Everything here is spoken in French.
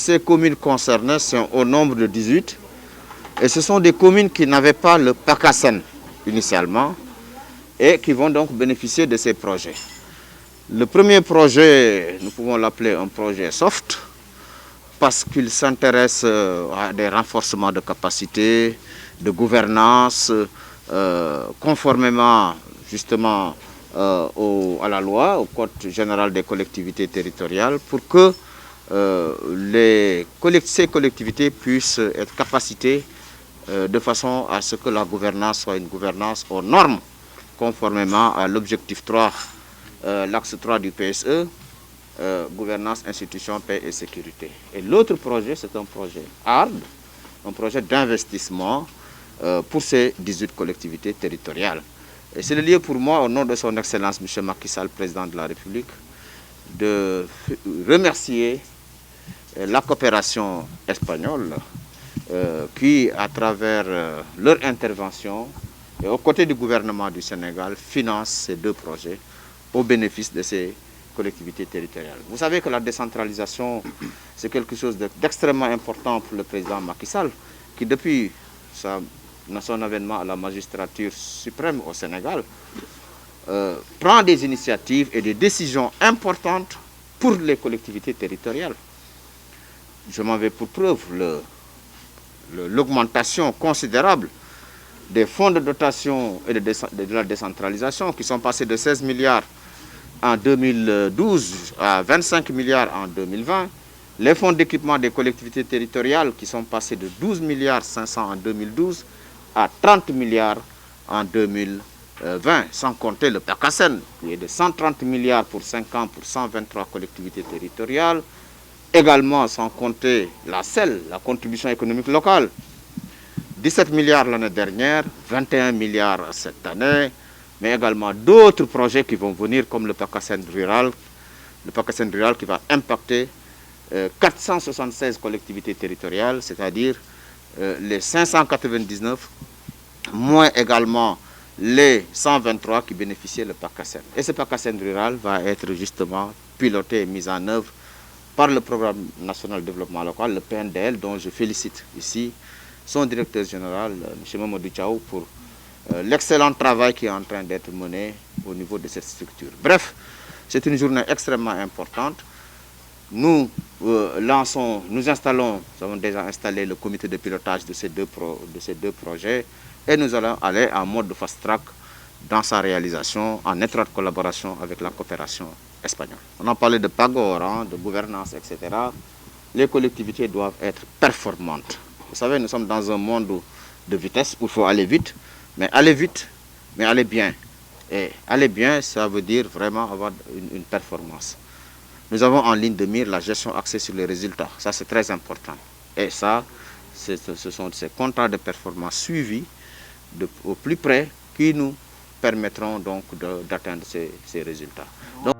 ces communes concernées sont au nombre de 18. Et ce sont des communes qui n'avaient pas le PACASEN initialement et qui vont donc bénéficier de ces projets. Le premier projet, nous pouvons l'appeler un projet soft parce qu'il s'intéresse à des renforcements de capacité, de gouvernance, conformément justement à la loi, au Code général des collectivités territoriales, pour que ces collectivités puissent être capacitées de façon à ce que la gouvernance soit une gouvernance aux normes, conformément à l'objectif 3, l'axe 3 du PSE, gouvernance, institutions, paix et sécurité. Et l'autre projet, c'est un projet hard, un projet d'investissement pour ces 18 collectivités territoriales. Et c'est le lieu pour moi, au nom de son Excellence M. Macky Sall, président de la République, de remercier la coopération espagnole qui, à travers leur intervention et aux côtés du gouvernement du Sénégal, finance ces deux projets au bénéfice de ces collectivités territoriales. Vous savez que la décentralisation, c'est quelque chose d'extrêmement important pour le président Macky Sall, qui depuis son avènement à la magistrature suprême au Sénégal, prend des initiatives et des décisions importantes pour les collectivités territoriales. Je m'en vais pour preuve l'augmentation considérable des fonds de dotation et de la décentralisation qui sont passés de 16 milliards en 2012 à 25 milliards en 2020. Les fonds d'équipement des collectivités territoriales qui sont passés de 12 milliards 500 en 2012 à 30 milliards en 2020, sans compter le PACASEN, qui est de 130 milliards pour 5 ans pour 123 collectivités territoriales, également sans compter la CEL, la contribution économique locale, 17 milliards l'année dernière, 21 milliards cette année, mais également d'autres projets qui vont venir comme le PACASEN rural qui va impacter 476 collectivités territoriales, c'est-à-dire les 599, moins également les 123 qui bénéficiaient du PACASEN. Et ce PACASEN rural va être justement piloté et mis en œuvre par le Programme national de développement local, le PNDL, dont je félicite ici son directeur général, M. Mamadou Tchaou, pour l'excellent travail qui est en train d'être mené au niveau de cette structure. Bref, c'est une journée extrêmement importante. Nous nous avons déjà installé le comité de pilotage de ces deux projets et nous allons aller en mode fast-track dans sa réalisation en étroite collaboration avec la coopération espagnole. On a parlé de PAGOR, de gouvernance, etc. Les collectivités doivent être performantes. Vous savez, nous sommes dans un monde de vitesse où il faut aller vite, mais aller bien. Et aller bien, ça veut dire vraiment avoir une performance. Nous avons en ligne de mire la gestion axée sur les résultats. Ça, c'est très important. Et ça, ce sont ces contrats de performance suivis au plus près qui nous permettront donc d'atteindre ces résultats. Donc,